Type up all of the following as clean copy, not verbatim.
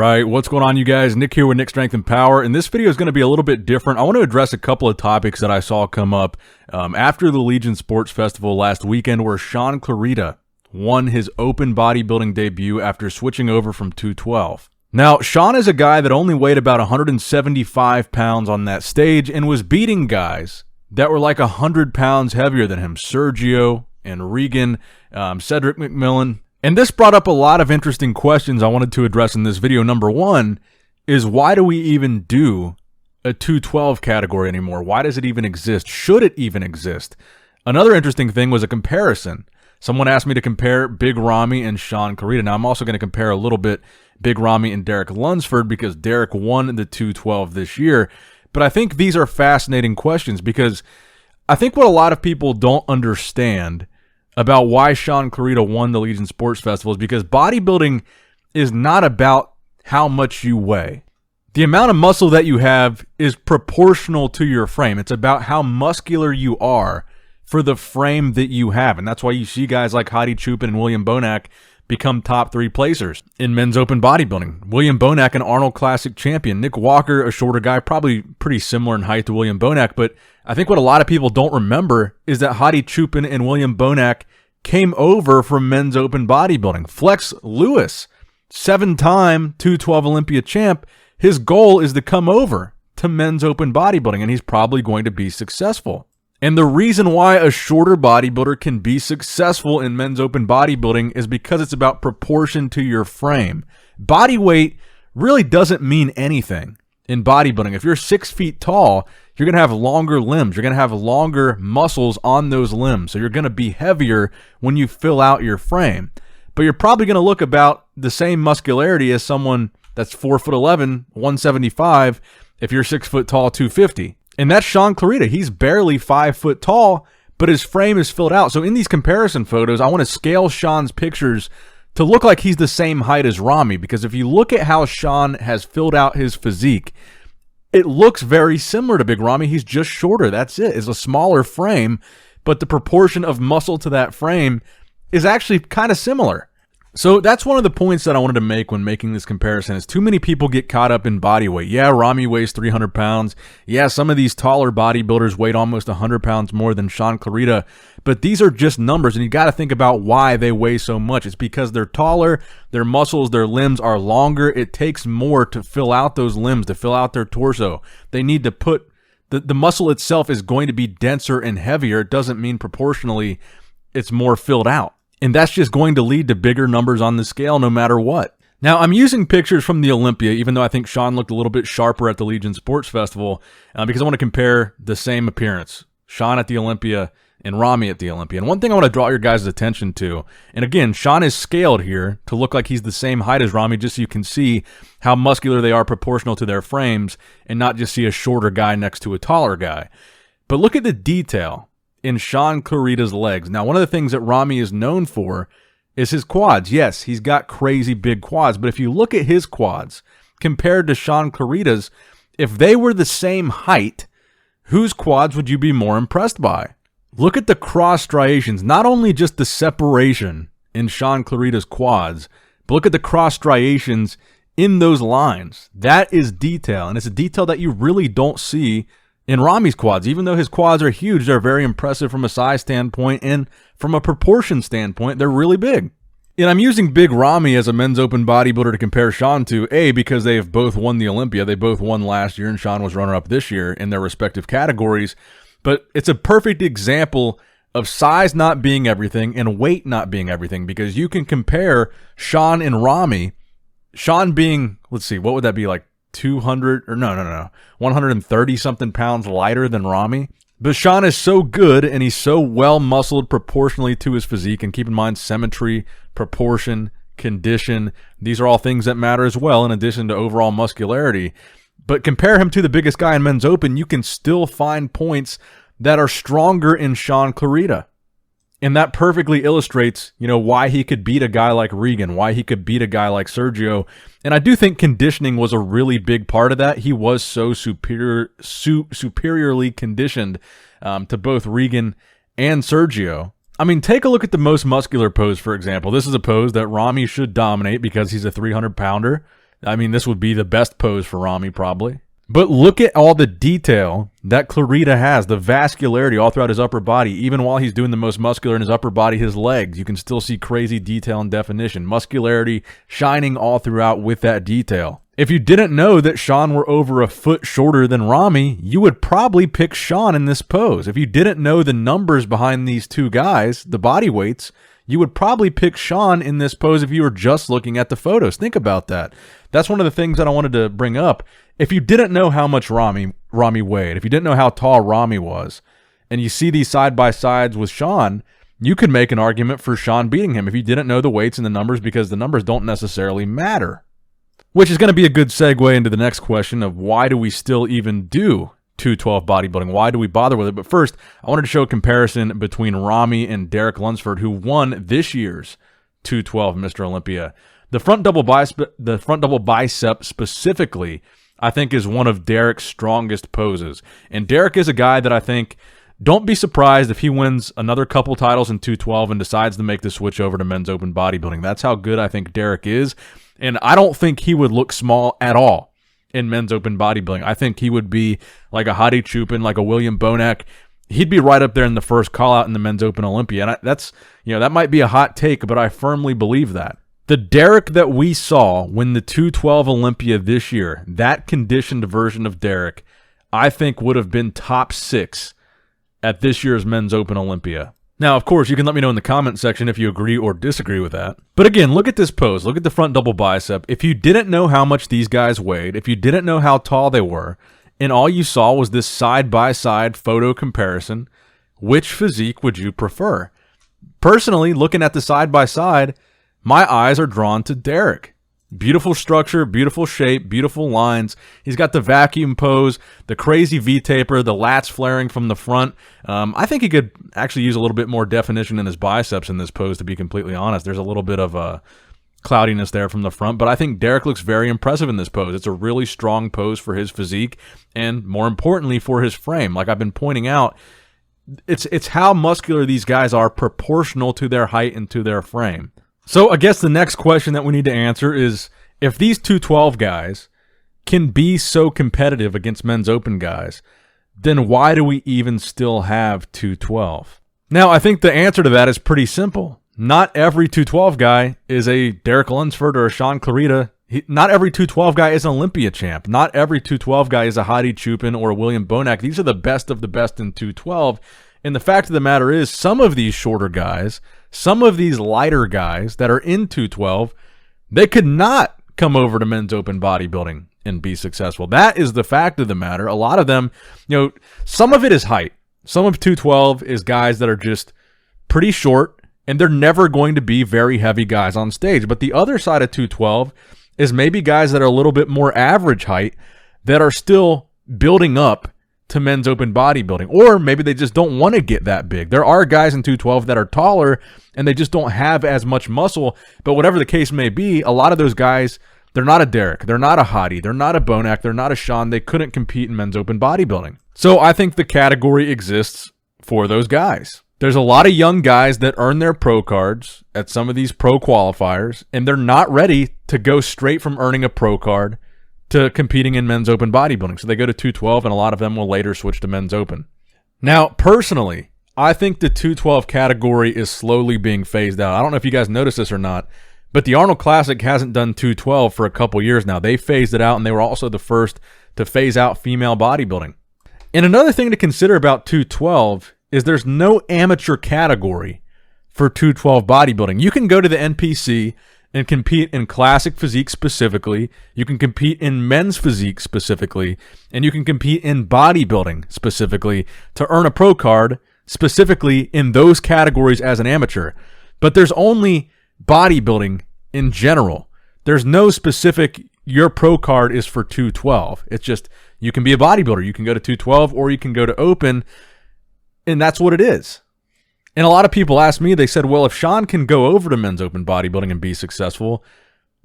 Alright, what's going on you guys? Nick here with Nick Strength and Power, and this video is going to be a little bit different. I want to address a couple of topics that I saw come up after the Legion Sports Festival last weekend, where Shaun Clarida won his open bodybuilding debut after switching over from 212. Now, Shaun is a guy that only weighed about 175 pounds on that stage and was beating guys that were like 100 pounds heavier than him. Sergio and Regan, Cedric McMillan. And this brought up a lot of interesting questions I wanted to address in this video. Number one is, why do we even do a 212 category anymore? Why does it even exist? Should it even exist? Another interesting thing was a comparison. Someone asked me to compare Big Ramy and Shaun Clarida. Now, I'm also going to compare a little bit Big Ramy and Derek Lunsford because Derek won the 212 this year. But I think these are fascinating questions because I think what a lot of people don't understand about why Shaun Clarida won the Legion Sports Festival is because bodybuilding is not about how much you weigh. The amount of muscle that you have is proportional to your frame. It's about how muscular you are for the frame that you have. And that's why you see guys like Hadi Chupin and William Bonac become top 3 placers in men's open bodybuilding. William Bonac, an Arnold Classic champion. Nick Walker, a shorter guy, probably pretty similar in height to William Bonac, but I think what a lot of people don't remember is that Hadi Chupin and William Bonac came over from men's open bodybuilding. Flex Lewis, 7-time 212 Olympia champ, his goal is to come over to men's open bodybuilding, and he's probably going to be successful. And the reason why a shorter bodybuilder can be successful in men's open bodybuilding is because it's about proportion to your frame. Body weight really doesn't mean anything in bodybuilding. If you're 6 feet tall, you're going to have longer limbs. You're going to have longer muscles on those limbs. So you're going to be heavier when you fill out your frame. But you're probably going to look about the same muscularity as someone that's 4'11", 175 if you're 6 foot tall, 250. And that's Shaun Clarida. He's barely 5 foot tall, but his frame is filled out. So in these comparison photos, I want to scale Shaun's pictures to look like he's the same height as Ramy, because if you look at how Shaun has filled out his physique, it looks very similar to Big Ramy. He's just shorter. That's it. It's a smaller frame, but the proportion of muscle to that frame is actually kind of similar. So that's one of the points that I wanted to make when making this comparison, is too many people get caught up in body weight. Yeah, Ramy weighs 300 pounds. Yeah, some of these taller bodybuilders weighed almost 100 pounds more than Shaun Clarida, but these are just numbers, and you got to think about why they weigh so much. It's because they're taller, their muscles, their limbs are longer. It takes more to fill out those limbs, to fill out their torso. They need to put, the muscle itself is going to be denser and heavier. It doesn't mean proportionally it's more filled out. And that's just going to lead to bigger numbers on the scale no matter what. Now, I'm using pictures from the Olympia, even though I think Shaun looked a little bit sharper at the Legion Sports Festival, because I want to compare the same appearance. Shaun at the Olympia and Ramy at the Olympia. And one thing I want to draw your guys' attention to, and again, Shaun is scaled here to look like he's the same height as Ramy, just so you can see how muscular they are proportional to their frames, and not just see a shorter guy next to a taller guy. But look at the detail in Shaun Clarida's legs. Now, one of the things that Ramy is known for is his quads. Yes, he's got crazy big quads, but if you look at his quads compared to Shaun Clarida's, if they were the same height, whose quads would you be more impressed by? Look at the cross striations, not only just the separation in Shaun Clarida's quads, but look at the cross striations in those lines. That is detail, and it's a detail that you really don't see in Ramy's quads. Even though his quads are huge, they're very impressive from a size standpoint, and from a proportion standpoint, they're really big. And I'm using Big Ramy as a men's open bodybuilder to compare Shaun to, A, because they have both won the Olympia. They both won last year, and Shaun was runner-up this year in their respective categories. But it's a perfect example of size not being everything and weight not being everything, because you can compare Shaun and Ramy. Shaun being, let's see, what would that be, like 200 or no, 130 something pounds lighter than Ramy. But Shaun is so good, and he's so well muscled proportionally to his physique. And keep in mind, symmetry, proportion, condition, these are all things that matter as well, in addition to overall muscularity. But compare him to the biggest guy in men's open, you can still find points that are stronger in Shaun Clarida. And that perfectly illustrates, why he could beat a guy like Regan, why he could beat a guy like Sergio. And I do think conditioning was a really big part of that. He was so superiorly conditioned to both Regan and Sergio. I mean, take a look at the most muscular pose, for example. This is a pose that Ramy should dominate because he's a 300-pounder. I mean, this would be the best pose for Ramy probably. But look at all the detail that Clarida has, the vascularity all throughout his upper body. Even while he's doing the most muscular in his upper body, his legs, you can still see crazy detail and definition. Muscularity shining all throughout with that detail. If you didn't know that Shaun were over a foot shorter than Ramy, you would probably pick Shaun in this pose. If you didn't know the numbers behind these two guys, the body weights, you would probably pick Shaun in this pose if you were just looking at the photos. Think about that. That's one of the things that I wanted to bring up. If you didn't know how much Ramy weighed, if you didn't know how tall Ramy was, and you see these side-by-sides with Shaun, you could make an argument for Shaun beating him if you didn't know the weights and the numbers, because the numbers don't necessarily matter. Which is going to be a good segue into the next question of why do we still even do 212 bodybuilding? Why do we bother with it? But first, I wanted to show a comparison between Ramy and Derek Lunsford, who won this year's 212 Mr. Olympia. The front double bicep specifically, I think, is one of Derek's strongest poses. And Derek is a guy that I think, don't be surprised if he wins another couple titles in 212 and decides to make the switch over to men's open bodybuilding. That's how good I think Derek is. And I don't think he would look small at all in men's open bodybuilding. I think he would be like a Hadi Chupin, like a William Bonac. He'd be right up there in the first call out in the men's open Olympia. And that's, that might be a hot take, but I firmly believe that. The Derek that we saw win the 212 Olympia this year, that conditioned version of Derek, I think would have been top 6 at this year's men's open Olympia. Now, of course, you can let me know in the comment section if you agree or disagree with that. But again, look at this pose. Look at the front double bicep. If you didn't know how much these guys weighed, if you didn't know how tall they were, and all you saw was this side-by-side photo comparison, which physique would you prefer? Personally, looking at the side-by-side, my eyes are drawn to Derek. Beautiful structure, beautiful shape, beautiful lines. He's got the vacuum pose, the crazy V-taper, the lats flaring from the front. I think he could actually use a little bit more definition in his biceps in this pose, to be completely honest. There's a little bit of cloudiness there from the front, but I think Derek looks very impressive in this pose. It's a really strong pose for his physique and, more importantly, for his frame. Like I've been pointing out, it's how muscular these guys are proportional to their height and to their frame. So I guess the next question that we need to answer is, if these 212 guys can be so competitive against men's open guys, then why do we even still have 212? Now, I think the answer to that is pretty simple. Not every 212 guy is a Derek Lunsford or a Shaun Clarida. Not every 212 guy is an Olympia champ. Not every 212 guy is a Hadi Chupin or a William Bonac. These are the best of the best in 212. And the fact of the matter is, some of these shorter guys, some of these lighter guys that are in 212, they could not come over to men's open bodybuilding and be successful. That is the fact of the matter. A lot of them, some of it is height. Some of 212 is guys that are just pretty short, and they're never going to be very heavy guys on stage. But the other side of 212 is maybe guys that are a little bit more average height that are still building up to men's open bodybuilding, or maybe they just don't want to get that big. There are guys in 212 that are taller and they just don't have as much muscle, but whatever the case may be, a lot of those guys, they're not a Derek, they're not a Hadi, they're not a Bonac, they're not a Shaun. They couldn't compete in men's open bodybuilding. So I think the category exists for those guys. There's a lot of young guys that earn their pro cards at some of these pro qualifiers, and they're not ready to go straight from earning a pro card to competing in men's open bodybuilding. So they go to 212, and a lot of them will later switch to men's open. Now, personally, I think the 212 category is slowly being phased out. I don't know if you guys noticed this or not, but the Arnold Classic hasn't done 212 for a couple years now. They phased it out, and they were also the first to phase out female bodybuilding. And another thing to consider about 212 is there's no amateur category for 212 bodybuilding. You can go to the NPC and compete in classic physique specifically. You can compete in men's physique specifically, and you can compete in bodybuilding specifically to earn a pro card specifically in those categories as an amateur. But there's only bodybuilding in general. There's no specific, your pro card is for 212. It's just, you can be a bodybuilder. You can go to 212 or you can go to open, and that's what it is. And a lot of people ask me, they said, well, if Shaun can go over to men's open bodybuilding and be successful,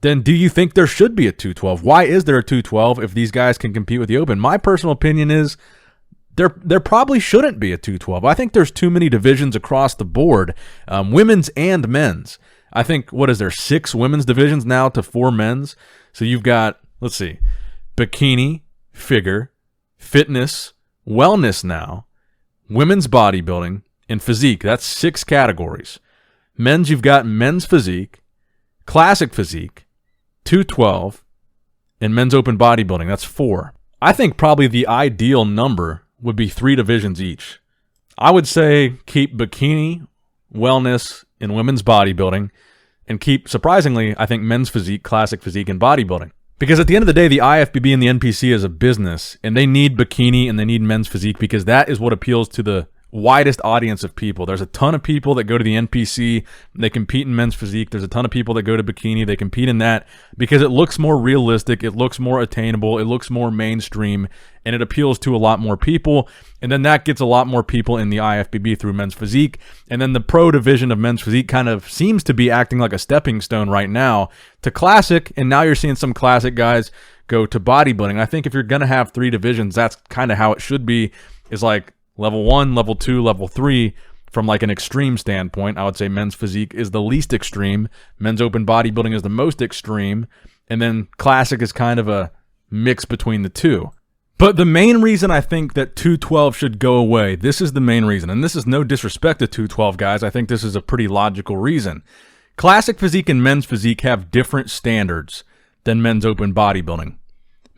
then do you think there should be a 212? Why is there a 212 if these guys can compete with the open? My personal opinion is there probably shouldn't be a 212. I think there's too many divisions across the board, women's and men's. I think, what is there, 6 women's divisions now to 4 men's? So you've got, let's see, bikini, figure, fitness, wellness now, women's bodybuilding, and physique. That's 6 categories. Men's, you've got men's physique, classic physique, 212, and men's open bodybuilding. That's 4. I think probably the ideal number would be 3 divisions each. I would say keep bikini, wellness, and women's bodybuilding, and keep, surprisingly, I think men's physique, classic physique, and bodybuilding. Because at the end of the day, the IFBB and the NPC is a business, and they need bikini and they need men's physique because that is what appeals to the widest audience of people. There's a ton of people that go to the NPC, they compete in men's physique. There's a ton of people that go to bikini, they compete in that because it looks more realistic, it looks more attainable, it looks more mainstream, and it appeals to a lot more people. And then that gets a lot more people in the IFBB through men's physique. And then the pro division of men's physique kind of seems to be acting like a stepping stone right now to classic, and now you're seeing some classic guys go to bodybuilding. I think if you're going to have 3 divisions, that's kind of how it should be, is like level 1, level 2, level 3. From like an extreme standpoint, I would say men's physique is the least extreme. Men's open bodybuilding is the most extreme. And then classic is kind of a mix between the two. But the main reason I think that 212 should go away, this is the main reason, and this is no disrespect to 212 guys, I think this is a pretty logical reason. Classic physique and men's physique have different standards than men's open bodybuilding.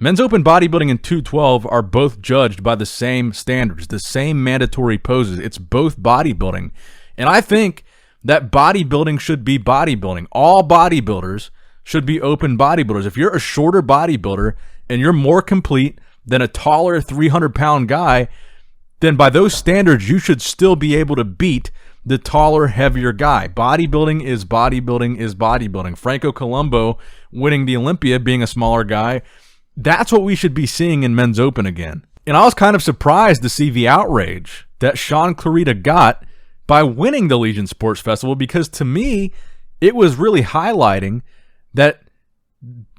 Men's open bodybuilding and 212 are both judged by the same standards, the same mandatory poses. It's both bodybuilding. And I think that bodybuilding should be bodybuilding. All bodybuilders should be open bodybuilders. If you're a shorter bodybuilder and you're more complete than a taller 300-pound guy, then by those standards, you should still be able to beat the taller, heavier guy. Bodybuilding is bodybuilding is bodybuilding. Franco Columbu winning the Olympia, being a smaller guy, that's what we should be seeing in men's open again. And I was kind of surprised to see the outrage that Shaun Clarida got by winning the Legion Sports Festival, because to me, it was really highlighting that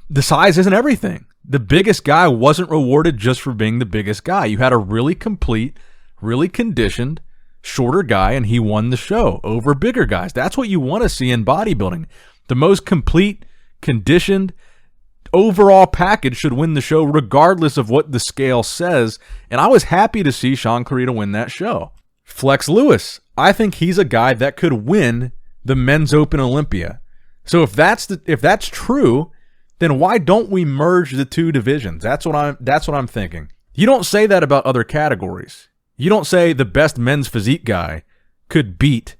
the size isn't everything. The biggest guy wasn't rewarded just for being the biggest guy. You had a really complete, really conditioned, shorter guy, and he won the show over bigger guys. That's what you want to see in bodybuilding. The most complete, conditioned, overall package should win the show regardless of what the scale says, and I was happy to see Shaun Clarida win that show. Flex Lewis, I think he's a guy that could win the Men's Open Olympia. So if that's true, then why don't we merge the 2 divisions? That's what I'm thinking. You don't say that about other categories. You don't say the best men's physique guy could beat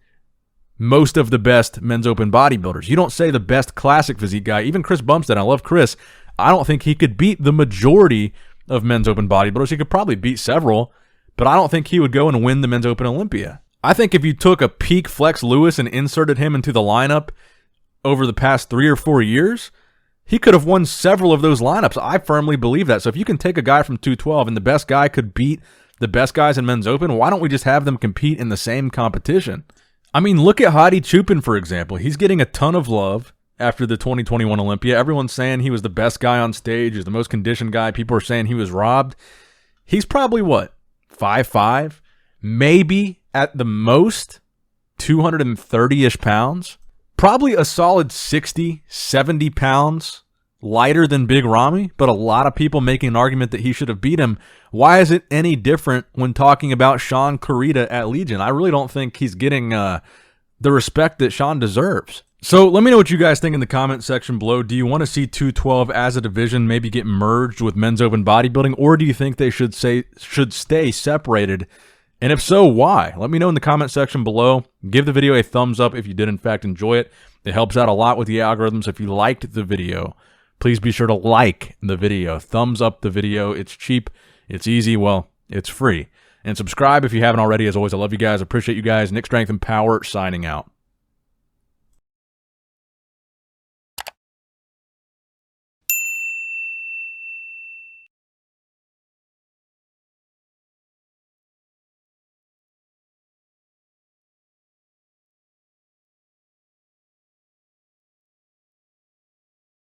most of the best men's open bodybuilders. You don't say the best classic physique guy, even Chris Bumstead, I love Chris, I don't think he could beat the majority of men's open bodybuilders. He could probably beat several, but I don't think he would go and win the Men's Open Olympia. I think if you took a peak Flex Lewis and inserted him into the lineup over the past 3 or 4 years, he could have won several of those lineups. I firmly believe that. So if you can take a guy from 212 and the best guy could beat the best guys in men's open, why don't we just have them compete in the same competition? I mean, look at Hadi Chupin, for example. He's getting a ton of love after the 2021 Olympia. Everyone's saying he was the best guy on stage. He's the most conditioned guy. People are saying he was robbed. He's probably, what, 5'5"? Maybe at the most 230-ish pounds. Probably a solid 60, 70 pounds lighter than Big Ramy, but a lot of people making an argument that he should have beat him. Why is it any different when talking about Shaun Clarida at Legion? I really don't think he's getting the respect that Shaun deserves. So let me know what you guys think in the comment section below. Do you want to see 212 as a division maybe get merged with men's open bodybuilding, or do you think they should stay separated? And if so, why? Let me know in the comment section below. Give the video a thumbs up if you did in fact enjoy it. It helps out a lot with the algorithms. If you liked the video, please be sure to like the video. Thumbs up the video. It's cheap. It's easy. Well, it's free. And subscribe if you haven't already. As always, I love you guys. Appreciate you guys. Nick Strength and Power signing out.